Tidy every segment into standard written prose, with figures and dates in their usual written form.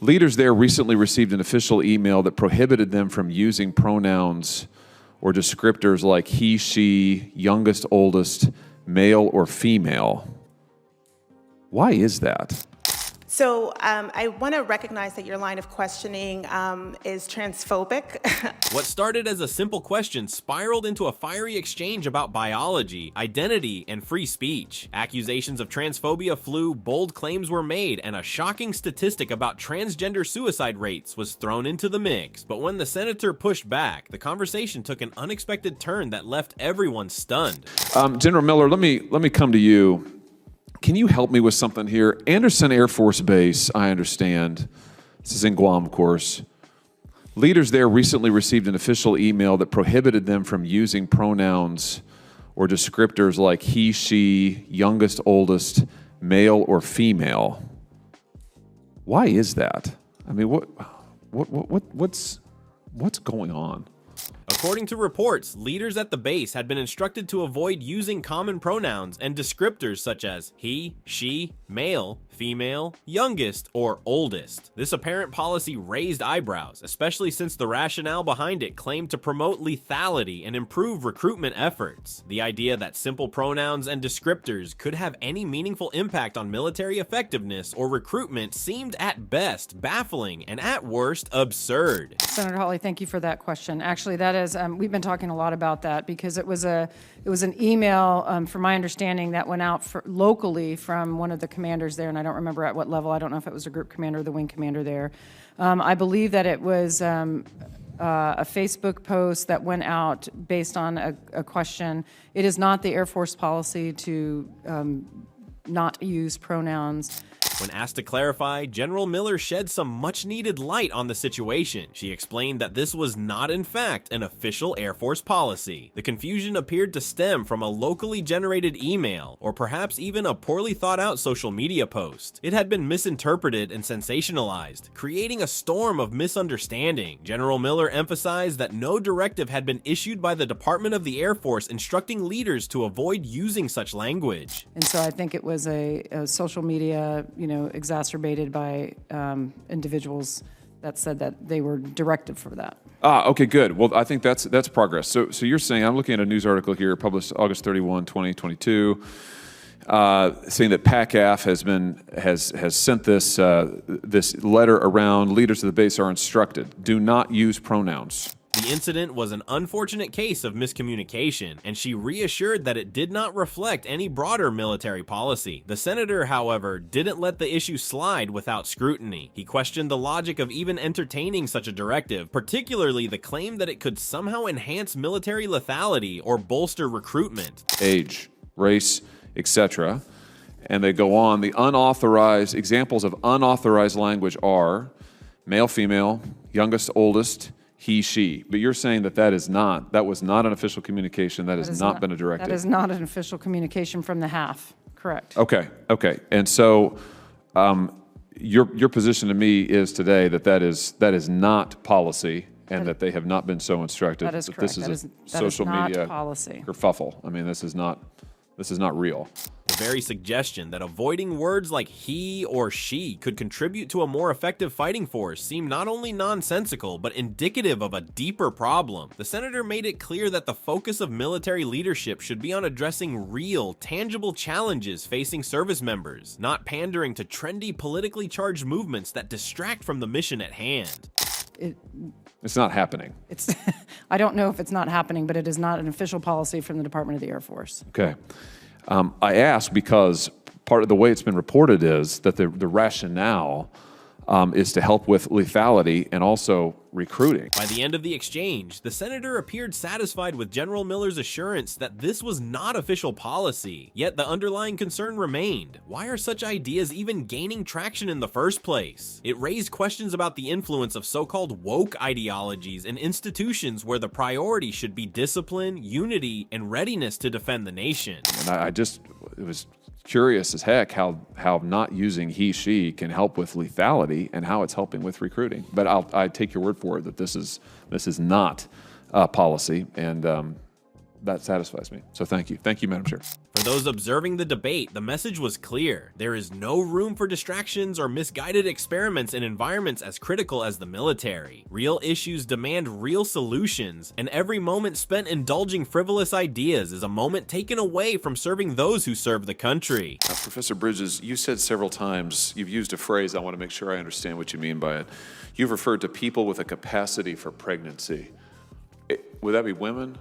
Leaders there recently received an official email that prohibited them from using pronouns or descriptors like he, she, youngest, oldest, male, or female. Why is that? So I want to recognize that your line of questioning is transphobic. What started as a simple question spiraled into a fiery exchange about biology, identity, and free speech. Accusations of transphobia flew, bold claims were made, and a shocking statistic about transgender suicide rates was thrown into the mix. But when the senator pushed back, the conversation took an unexpected turn that left everyone stunned. General Miller, let me come to you. Can you help me with something here? Anderson Air Force Base, I understand. This is in Guam, of course. Leaders there recently received an official email that prohibited them from using pronouns or descriptors like he, she, youngest, oldest, male, or female. Why is that? I mean, what's going on? According to reports, leaders at the base had been instructed to avoid using common pronouns and descriptors such as he, she, male, female, youngest, or oldest. This apparent policy raised eyebrows, especially since the rationale behind it claimed to promote lethality and improve recruitment efforts. The idea that simple pronouns and descriptors could have any meaningful impact on military effectiveness or recruitment seemed at best baffling and at worst absurd. Senator Hawley, thank you for that question. Actually, that is, we've been talking a lot about that because it was an email, from my understanding, that went out locally from one of the commanders there, and I don't remember at what level. I don't know if it was a group commander or the wing commander there. I believe that it was a Facebook post that went out based on a question. It is not the Air Force policy to not use pronouns. When asked to clarify, General Miller shed some much-needed light on the situation. She explained that this was not, in fact, an official Air Force policy. The confusion appeared to stem from a locally generated email, or perhaps even a poorly thought-out social media post. It had been misinterpreted and sensationalized, creating a storm of misunderstanding. General Miller emphasized that no directive had been issued by the Department of the Air Force instructing leaders to avoid using such language. And so I think it was a social media, exacerbated by individuals that said that they were directed for that. Okay, good. Well, I think that's progress. So you're saying, I'm looking at a news article here published August 31, 2022, saying that PACAF has sent this letter around. Leaders of the base are instructed, do not use pronouns. The incident was an unfortunate case of miscommunication, and she reassured that it did not reflect any broader military policy. The senator, however, didn't let the issue slide without scrutiny. He questioned the logic of even entertaining such a directive, particularly the claim that it could somehow enhance military lethality or bolster recruitment. Age, race, etc. And they go on. The unauthorized examples of unauthorized language are male, female, youngest, oldest, he, she. But you're saying that was not an official communication. That has not been a directive. That is not an official communication from the HAF. Correct. Okay. And so your position to me is today that is not policy and that they have not been so instructed. That is correct. This is social media policy. kerfuffle. I mean, this is not real. The very suggestion that avoiding words like he or she could contribute to a more effective fighting force seemed not only nonsensical, but indicative of a deeper problem. The senator made it clear that the focus of military leadership should be on addressing real, tangible challenges facing service members, not pandering to trendy, politically charged movements that distract from the mission at hand. It's not happening. I don't know if it's not happening, but it is not an official policy from the Department of the Air Force. Okay. I ask because part of the way it's been reported is that the rationale is to help with lethality and also recruiting. By the end of the exchange, the senator appeared satisfied with General Miller's assurance that this was not official policy, yet the underlying concern remained. Why are such ideas even gaining traction in the first place? It raised questions about the influence of so-called woke ideologies in institutions where the priority should be discipline, unity, and readiness to defend the nation. And it was curious as heck how not using he, she can help with lethality and how it's helping with recruiting. But I take your word for it that this is not policy, and that satisfies me. So thank you. Thank you, Madam Chair. For those observing the debate, the message was clear. There is no room for distractions or misguided experiments in environments as critical as the military. Real issues demand real solutions, and every moment spent indulging frivolous ideas is a moment taken away from serving those who serve the country. Professor Bridges, you said several times, you've used a phrase, I want to make sure I understand what you mean by it. You've referred to people with a capacity for pregnancy. Would that be women?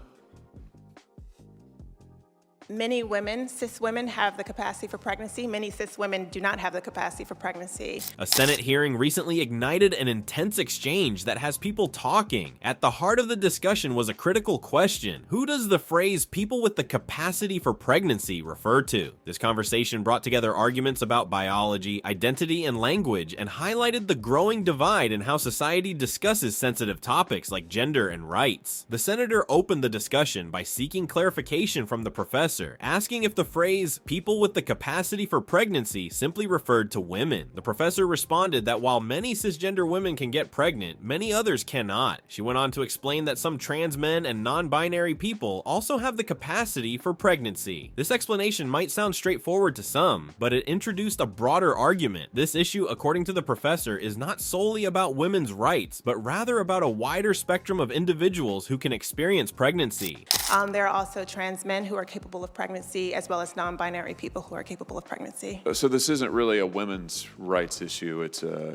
Many women, cis women, have the capacity for pregnancy. Many cis women do not have the capacity for pregnancy. A Senate hearing recently ignited an intense exchange that has people talking. At the heart of the discussion was a critical question. Who does the phrase "people with the capacity for pregnancy" refer to? This conversation brought together arguments about biology, identity, and language, and highlighted the growing divide in how society discusses sensitive topics like gender and rights. The senator opened the discussion by seeking clarification from the professor, asking if the phrase "people with the capacity for pregnancy" simply referred to women. The professor responded that while many cisgender women can get pregnant, many others cannot. She went on to explain that some trans men and non-binary people also have the capacity for pregnancy. This explanation might sound straightforward to some, but it introduced a broader argument. This issue, according to the professor, is not solely about women's rights, but rather about a wider spectrum of individuals who can experience pregnancy. There are also trans men who are capable of pregnancy, as well as non-binary people who are capable of pregnancy. So this isn't really a women's rights issue.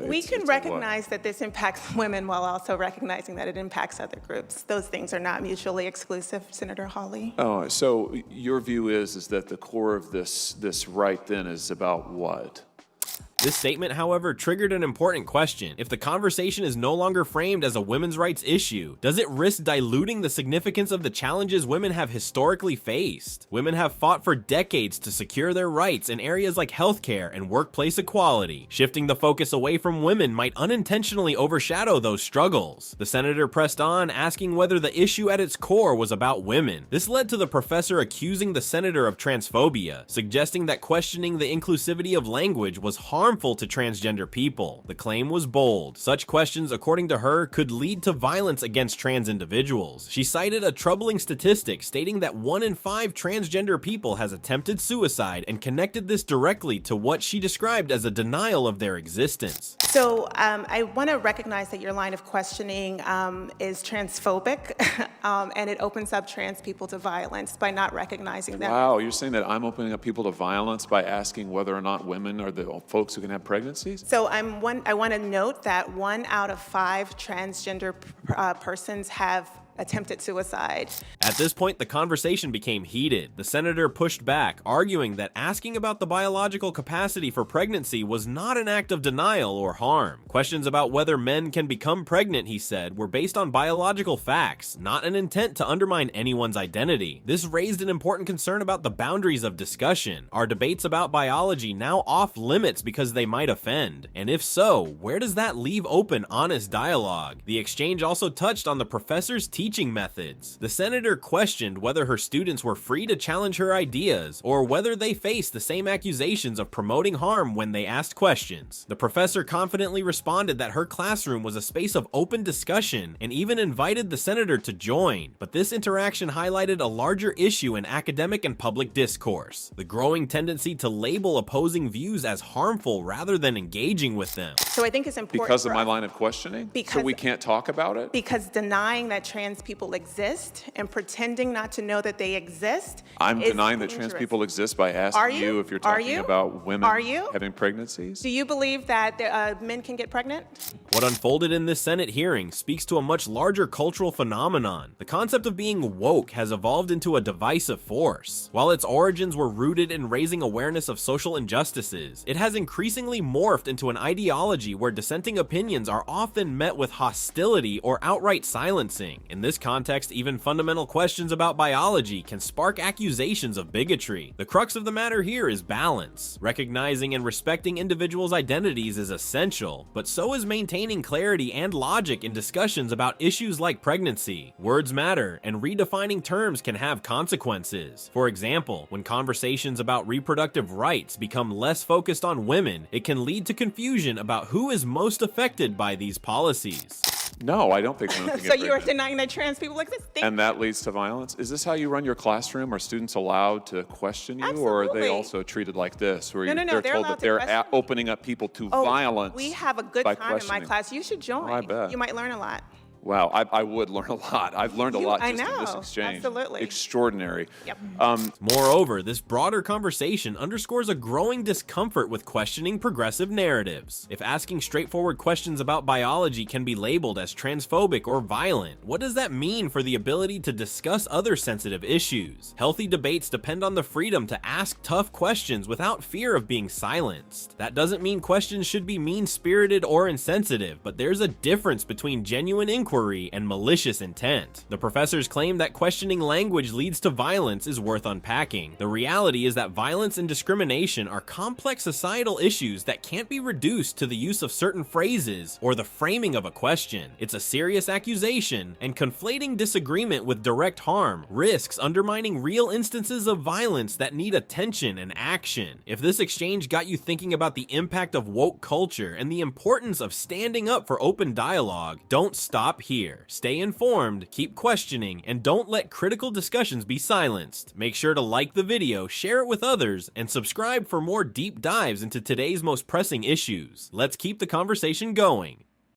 We can recognize that this impacts women while also recognizing that it impacts other groups. Those things are not mutually exclusive, Senator Hawley. Oh, so your view is that the core of this right then is about what? This statement, however, triggered an important question. If the conversation is no longer framed as a women's rights issue, does it risk diluting the significance of the challenges women have historically faced? Women have fought for decades to secure their rights in areas like healthcare and workplace equality. Shifting the focus away from women might unintentionally overshadow those struggles. The senator pressed on, asking whether the issue at its core was about women. This led to the professor accusing the senator of transphobia, suggesting that questioning the inclusivity of language was harmful to transgender people. The claim was bold. Such questions, according to her, could lead to violence against trans individuals. She cited a troubling statistic stating that 1 in 5 transgender people has attempted suicide and connected this directly to what she described as a denial of their existence. So I want to recognize that your line of questioning is transphobic, and it opens up trans people to violence by not recognizing that. Wow, you're saying that I'm opening up people to violence by asking whether or not women are the folks who can have pregnancies? So I want to note that 1 out of 5 transgender persons have attempted suicide. At this point, the conversation became heated. The senator pushed back, arguing that asking about the biological capacity for pregnancy was not an act of denial or harm. Questions about whether men can become pregnant, he said, were based on biological facts, not an intent to undermine anyone's identity. This raised an important concern about the boundaries of discussion. Are debates about biology now off limits because they might offend? And if so, where does that leave open honest dialogue? The exchange also touched on the professor's teaching methods. The senator questioned whether her students were free to challenge her ideas, or whether they faced the same accusations of promoting harm when they asked questions. The professor confidently responded that her classroom was a space of open discussion, and even invited the senator to join. But this interaction highlighted a larger issue in academic and public discourse: the growing tendency to label opposing views as harmful rather than engaging with them. So I think it's important because of my line of questioning? So we can't talk about it? Because denying that trans people exist and pretending not to know that they exist. I'm denying that dangerous. trans people exist by asking you if you're talking about women having pregnancies? Do you believe that men can get pregnant? What unfolded in this Senate hearing speaks to a much larger cultural phenomenon. The concept of being woke has evolved into a divisive force. While its origins were rooted in raising awareness of social injustices, it has increasingly morphed into an ideology where dissenting opinions are often met with hostility or outright silencing. In this context, even fundamental questions about biology can spark accusations of bigotry. The crux of the matter here is balance. Recognizing and respecting individuals' identities is essential, but so is maintaining clarity and logic in discussions about issues like pregnancy. Words matter, and redefining terms can have consequences. For example, when conversations about reproductive rights become less focused on women, it can lead to confusion about who is most affected by these policies. No, I don't think women can So get you're pregnant. denying that trans people exist? Thank And that leads to violence? Is this how you run your classroom? Are students allowed to question you? Or are Absolutely. they also treated like this, where No, no, no, they're they're told allowed that to they're question. opening up people to Oh, violence we have a good by time in my questioning? class. You should join. Oh, I bet. You might learn a lot. Wow, I would learn a lot. I've learned a lot I just in this know, exchange. absolutely. Extraordinary. Yep. Moreover, this broader conversation underscores a growing discomfort with questioning progressive narratives. If asking straightforward questions about biology can be labeled as transphobic or violent, what does that mean for the ability to discuss other sensitive issues? Healthy debates depend on the freedom to ask tough questions without fear of being silenced. That doesn't mean questions should be mean-spirited or insensitive, but there's a difference between genuine inquiry and malicious intent. The professors claim that questioning language leads to violence is worth unpacking. The reality is that violence and discrimination are complex societal issues that can't be reduced to the use of certain phrases or the framing of a question. It's a serious accusation, and conflating disagreement with direct harm risks undermining real instances of violence that need attention and action. If this exchange got you thinking about the impact of woke culture and the importance of standing up for open dialogue, don't stop here. Stay informed, keep questioning, and don't let critical discussions be silenced. Make sure to like the video, share it with others, and subscribe for more deep dives into today's most pressing issues. Let's keep the conversation going.